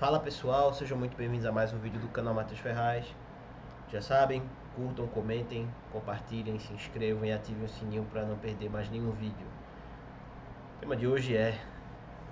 Fala pessoal, sejam muito bem-vindos a mais um vídeo do canal Matheus Ferraz. Já sabem, curtam, comentem, compartilhem, se inscrevam e ativem o sininho para não perder mais nenhum vídeo. O tema de hoje é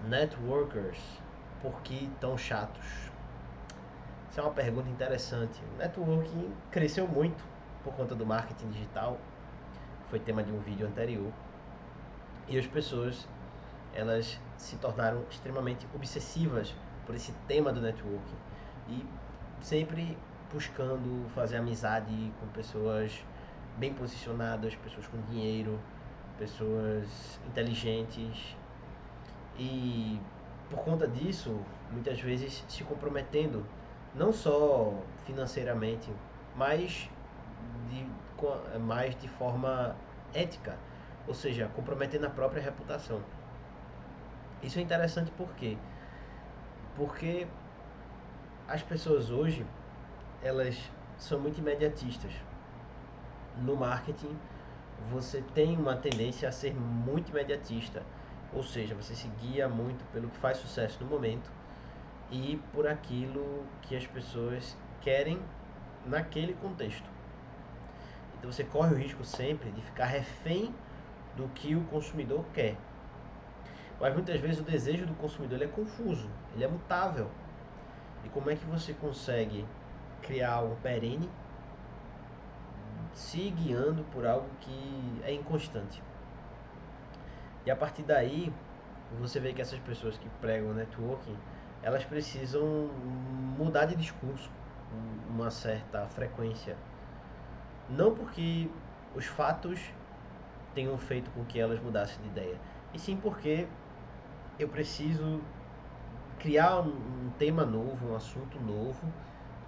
Networkers, por que tão chatos? Essa é uma pergunta interessante. O networking cresceu muito por conta do marketing digital, foi tema de um vídeo anterior, e as pessoas elas se tornaram extremamente obsessivas por esse tema do networking e sempre buscando fazer amizade com pessoas bem posicionadas, pessoas com dinheiro, pessoas inteligentes e por conta disso, muitas vezes se comprometendo não só financeiramente, mas mais de forma ética, ou seja, comprometendo a própria reputação. Isso é interessante por quê? Porque as pessoas hoje, elas são muito imediatistas. No marketing, você tem uma tendência a ser muito imediatista. Ou seja, você se guia muito pelo que faz sucesso no momento e por aquilo que as pessoas querem naquele contexto. Então você corre o risco sempre de ficar refém do que o consumidor quer. Mas muitas vezes o desejo do consumidor ele é confuso, ele é mutável. E como é que você consegue criar algo perene se guiando por algo que é inconstante? E a partir daí, você vê que essas pessoas que pregam networking, elas precisam mudar de discurso com uma certa frequência. Não porque os fatos tenham feito com que elas mudassem de ideia, e sim porque eu preciso criar um tema novo, um assunto novo,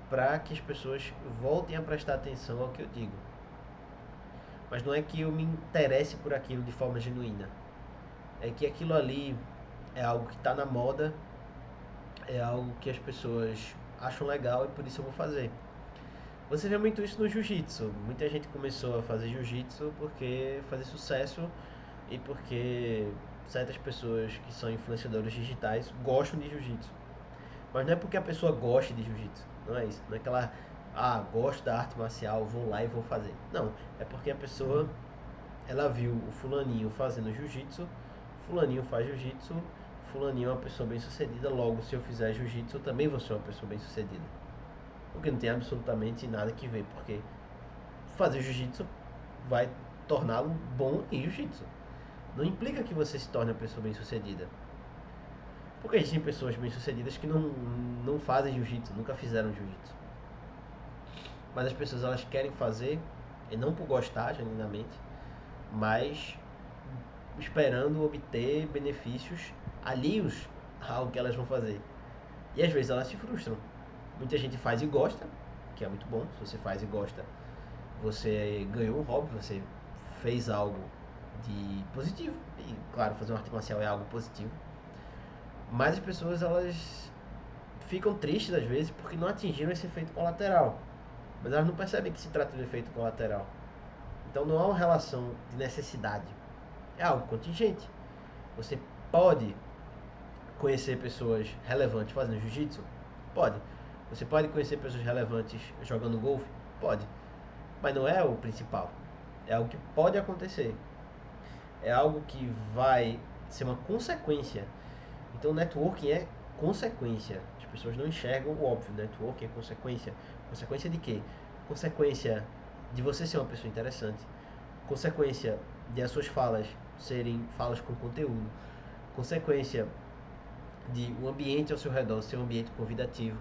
para que as pessoas voltem a prestar atenção ao que eu digo. Mas não é que eu me interesse por aquilo de forma genuína. É que aquilo ali é algo que está na moda, é algo que as pessoas acham legal e por isso eu vou fazer. Você vê muito isso no jiu-jitsu. Muita gente começou a fazer jiu-jitsu porque fazer sucesso e porque certas pessoas que são influenciadores digitais gostam de jiu-jitsu. Mas não é porque a pessoa goste de jiu-jitsu, não é isso. Não é que ela, gosto da arte marcial, vou lá e vou fazer. Não, é porque a pessoa, ela viu o fulaninho fazendo jiu-jitsu, fulaninho faz jiu-jitsu, fulaninho é uma pessoa bem sucedida, logo se eu fizer jiu-jitsu eu também vou ser uma pessoa bem sucedida. O que não tem absolutamente nada que ver, porque fazer jiu-jitsu vai torná-lo bom em jiu-jitsu. Não implica que você se torne uma pessoa bem sucedida. Porque existem pessoas bem sucedidas que não fazem jiu-jitsu, nunca fizeram jiu-jitsu. Mas as pessoas elas querem fazer, e não por gostar genuinamente, mas esperando obter benefícios alheios ao que elas vão fazer. E às vezes elas se frustram. Muita gente faz e gosta, que é muito bom. Se você faz e gosta, você ganhou um hobby, você fez algo de positivo. E claro, fazer uma arte marcial é algo positivo. Mas as pessoas elas ficam tristes às vezes porque não atingiram esse efeito colateral. Mas elas não percebem que se trata de efeito colateral. Então não há uma relação de necessidade. É algo contingente. Você pode conhecer pessoas relevantes fazendo jiu-jitsu? Pode. Você pode conhecer pessoas relevantes jogando golfe? Pode. Mas não é o principal. É algo que pode acontecer. É algo que vai ser uma consequência. Então, networking é consequência. As pessoas não enxergam o óbvio. Networking é consequência. Consequência de quê? Consequência de você ser uma pessoa interessante. Consequência de as suas falas serem falas com conteúdo. Consequência de o ambiente ao seu redor ser um ambiente convidativo.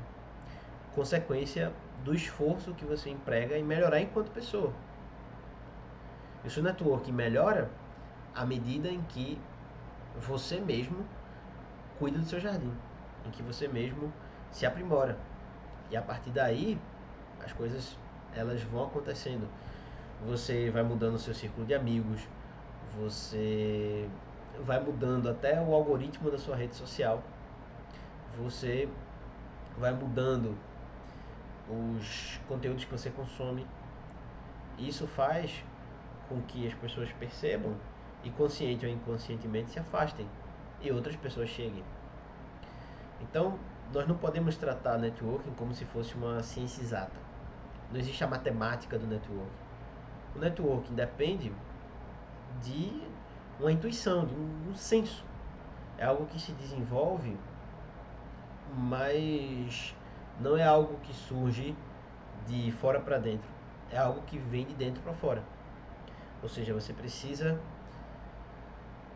Consequência do esforço que você emprega em melhorar enquanto pessoa. E o seu networking melhora à medida em que você mesmo cuida do seu jardim, em que você mesmo se aprimora. E a partir daí, as coisas elas vão acontecendo. Você vai mudando o seu círculo de amigos, você vai mudando até o algoritmo da sua rede social, você vai mudando os conteúdos que você consome. Isso faz com que as pessoas percebam e consciente ou inconscientemente se afastem e outras pessoas cheguem. Então, nós não podemos tratar networking como se fosse uma ciência exata. Não existe a matemática do networking. O networking depende de uma intuição, de um senso. É algo que se desenvolve, mas não é algo que surge de fora para dentro. É algo que vem de dentro para fora. Ou seja, você precisa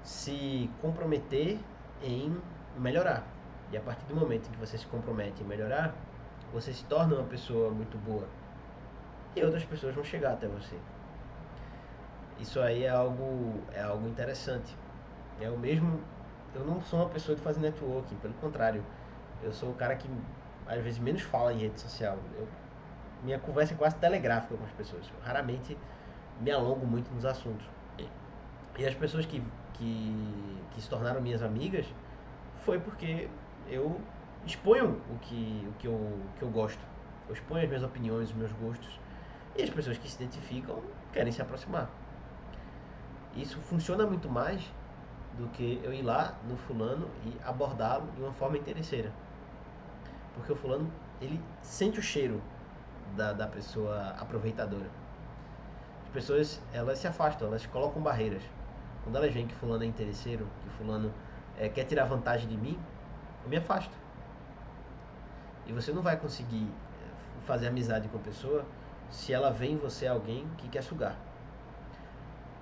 se comprometer em melhorar. E a partir do momento em que você se compromete em melhorar, você se torna uma pessoa muito boa. E outras pessoas vão chegar até você. Isso aí é algo interessante. É o mesmo. Eu não sou uma pessoa de fazer networking, pelo contrário. Eu sou o cara que às vezes menos fala em rede social. Minha conversa é quase telegráfica com as pessoas. Eu raramente me alongo muito nos assuntos. E as pessoas que se tornaram minhas amigas foi porque eu exponho o que eu gosto. Eu exponho as minhas opiniões, os meus gostos. E as pessoas que se identificam querem se aproximar. Isso funciona muito mais do que eu ir lá no fulano e abordá-lo de uma forma interesseira. Porque o fulano, ele sente o cheiro da pessoa aproveitadora. As pessoas, elas se afastam, elas colocam barreiras. Quando elas veem que fulano é interesseiro, que fulano quer tirar vantagem de mim, eu me afasto. E você não vai conseguir fazer amizade com a pessoa se ela vê em você alguém que quer sugar.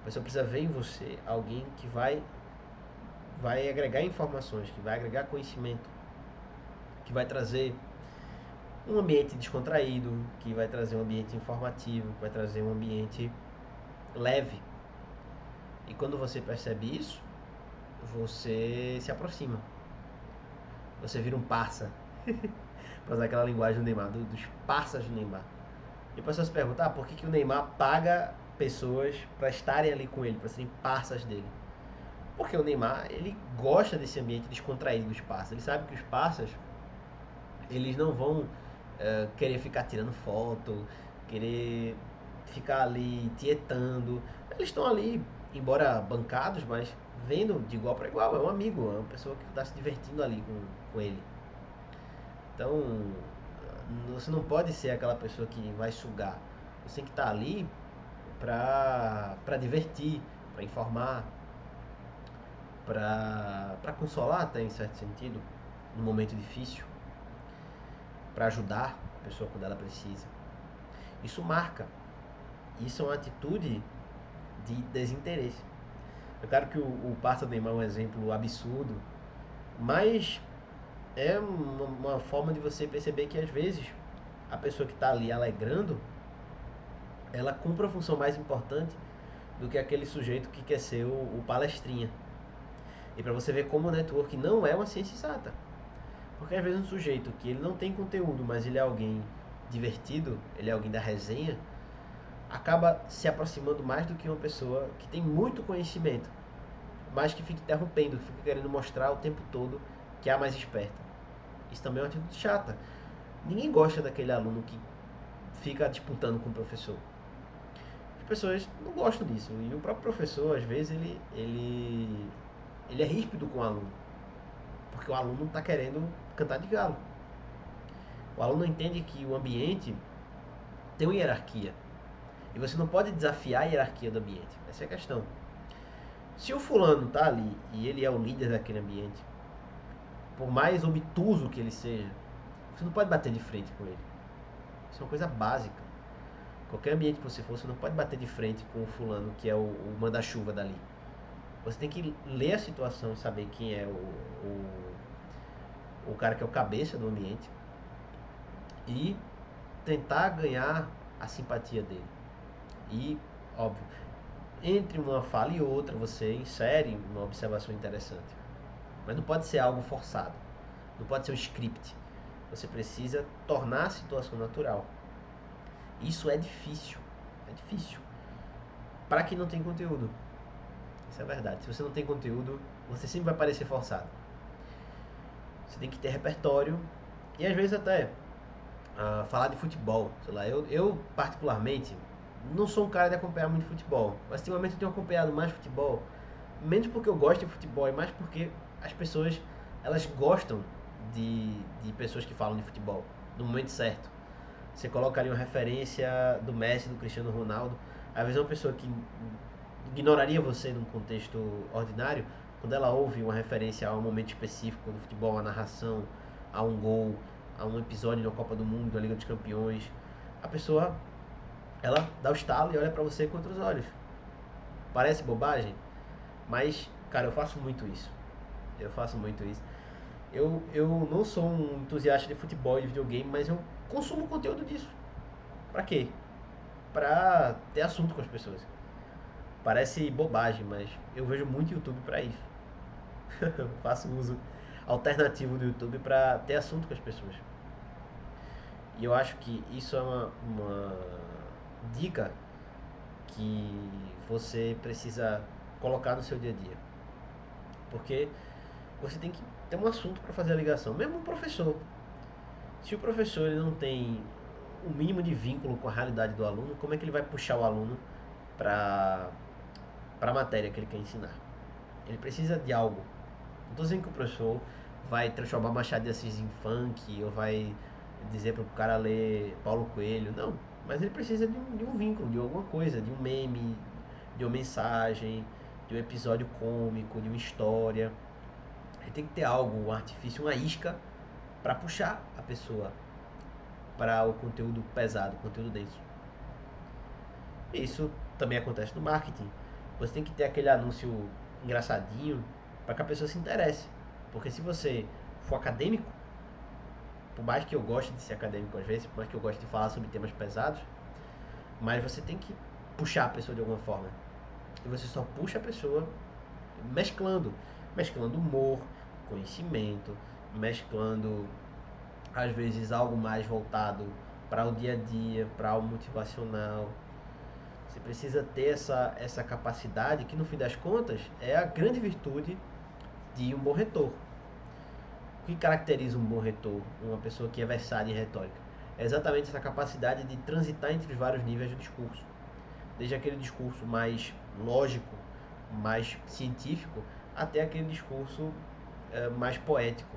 A pessoa precisa ver em você alguém que vai agregar informações, que vai agregar conhecimento, que vai trazer um ambiente descontraído, que vai trazer um ambiente informativo, que vai trazer um ambiente leve. E quando você percebe isso, você se aproxima. Você vira um parça. Para usar aquela linguagem do Neymar, dos parças do Neymar. E a pessoa se pergunta, por que o Neymar paga pessoas para estarem ali com ele, para serem parças dele? Porque o Neymar, ele gosta desse ambiente descontraído dos parças. Ele sabe que os parças, eles não vão querer ficar tirando foto, querer ficar ali tietando. Eles estão ali, embora bancados, mas vendo de igual para igual. É um amigo, é uma pessoa que está se divertindo ali com ele. Então, você não pode ser aquela pessoa que vai sugar. Você tem que estar ali para divertir, para informar, para consolar até em certo sentido, no momento difícil, para ajudar a pessoa quando ela precisa. Isso marca. Isso é uma atitude de desinteresse. É claro que o Parça Neymar é um exemplo absurdo, mas é uma forma de você perceber que às vezes a pessoa que está ali alegrando, ela cumpre a função mais importante do que aquele sujeito que quer ser o palestrinha. E para você ver como o network não é uma ciência exata. Porque às vezes um sujeito que ele não tem conteúdo, mas ele é alguém divertido, ele é alguém da resenha, acaba se aproximando mais do que uma pessoa que tem muito conhecimento, mas que fica interrompendo, que fica querendo mostrar o tempo todo que é a mais esperta. Isso também é uma atitude chata. Ninguém gosta daquele aluno que fica disputando com o professor. As pessoas não gostam disso. E o próprio professor, às vezes, ele é ríspido com o aluno. Porque o aluno está querendo cantar de galo. O aluno entende que o ambiente tem uma hierarquia. E você não pode desafiar a hierarquia do ambiente. Essa é a questão. Se o fulano está ali e ele é o líder daquele ambiente, por mais obtuso que ele seja, você não pode bater de frente com ele. Isso é uma coisa básica. Qualquer ambiente que você for, você não pode bater de frente com o fulano que é o manda-chuva dali. Você tem que ler a situação, saber quem é o cara que é o cabeça do ambiente e tentar ganhar a simpatia dele. E, óbvio, entre uma fala e outra você insere uma observação interessante. Mas não pode ser algo forçado. Não pode ser um script. Você precisa tornar a situação natural. Isso é difícil. É difícil. Para quem não tem conteúdo. Isso é verdade. Se você não tem conteúdo, você sempre vai parecer forçado. Você tem que ter repertório. E às vezes até falar de futebol. Sei lá, eu particularmente não sou um cara de acompanhar muito futebol. Mas ultimamente eu tenho acompanhado mais futebol. Menos porque eu gosto de futebol, e mais porque as pessoas elas gostam de pessoas que falam de futebol, no momento certo. Você coloca ali uma referência do Messi, do Cristiano Ronaldo, às vezes uma pessoa que ignoraria você num contexto ordinário, quando ela ouve uma referência a um momento específico do futebol, a narração, a um gol, a um episódio da Copa do Mundo, da Liga dos Campeões, a pessoa, ela dá o estalo e olha pra você com outros olhos. Parece bobagem, mas, cara, eu faço muito isso. Eu faço muito isso. Eu não sou um entusiasta de futebol e de videogame, mas eu consumo conteúdo disso. Pra quê? Pra ter assunto com as pessoas. Parece bobagem, mas eu vejo muito YouTube pra isso. Eu faço uso alternativo do YouTube pra ter assunto com as pessoas. E eu acho que isso é uma dica que você precisa colocar no seu dia a dia. Porque você tem que ter um assunto para fazer a ligação. Mesmo o professor. Se o professor ele não tem o mínimo de vínculo com a realidade do aluno, como é que ele vai puxar o aluno para a matéria que ele quer ensinar? Ele precisa de algo. Não estou dizendo que o professor vai transformar Machado de Assis em funk ou vai dizer para o cara ler Paulo Coelho. Não. Mas ele precisa de um vínculo, de alguma coisa, de um meme, de uma mensagem, de um episódio cômico, de uma história. Ele tem que ter algo, um artifício, uma isca para puxar a pessoa para o conteúdo pesado, o conteúdo denso. Isso também acontece no marketing. Você tem que ter aquele anúncio engraçadinho para que a pessoa se interesse. Porque se você for acadêmico, por mais que eu goste de ser acadêmico às vezes, por mais que eu goste de falar sobre temas pesados, mas você tem que puxar a pessoa de alguma forma. E você só puxa a pessoa mesclando humor, conhecimento, mesclando às vezes algo mais voltado para o dia a dia, para algo motivacional. Você precisa ter essa capacidade que no fim das contas é a grande virtude de um bom retor. O que caracteriza um bom retor, uma pessoa que é versada em retórica? É exatamente essa capacidade de transitar entre os vários níveis do discurso. Desde aquele discurso mais lógico, mais científico, até aquele discurso mais poético,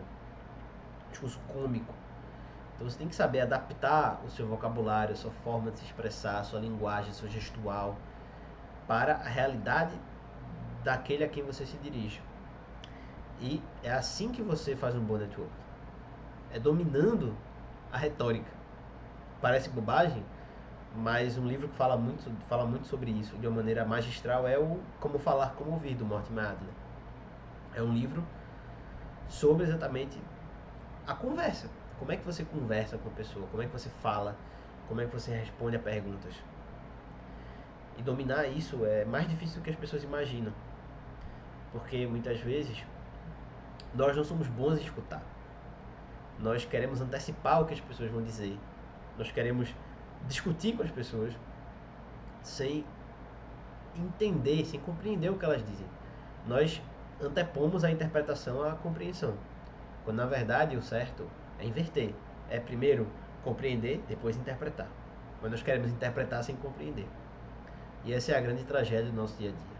discurso cômico. Então você tem que saber adaptar o seu vocabulário, a sua forma de se expressar, a sua linguagem, a sua gestual para a realidade daquele a quem você se dirige. E é assim que você faz um bom network. É dominando a retórica. Parece bobagem, mas um livro que fala muito sobre isso de uma maneira magistral é o Como Falar, Como Ouvir, do Mortimer Adler. É um livro sobre exatamente a conversa. Como é que você conversa com a pessoa? Como é que você fala? Como é que você responde a perguntas? E dominar isso é mais difícil do que as pessoas imaginam. Porque muitas vezes nós não somos bons em escutar. Nós queremos antecipar o que as pessoas vão dizer. Nós queremos discutir com as pessoas sem entender, sem compreender o que elas dizem. Nós antepomos a interpretação à compreensão. Quando na verdade o certo é inverter. É primeiro compreender, depois interpretar. Mas nós queremos interpretar sem compreender. E essa é a grande tragédia do nosso dia a dia.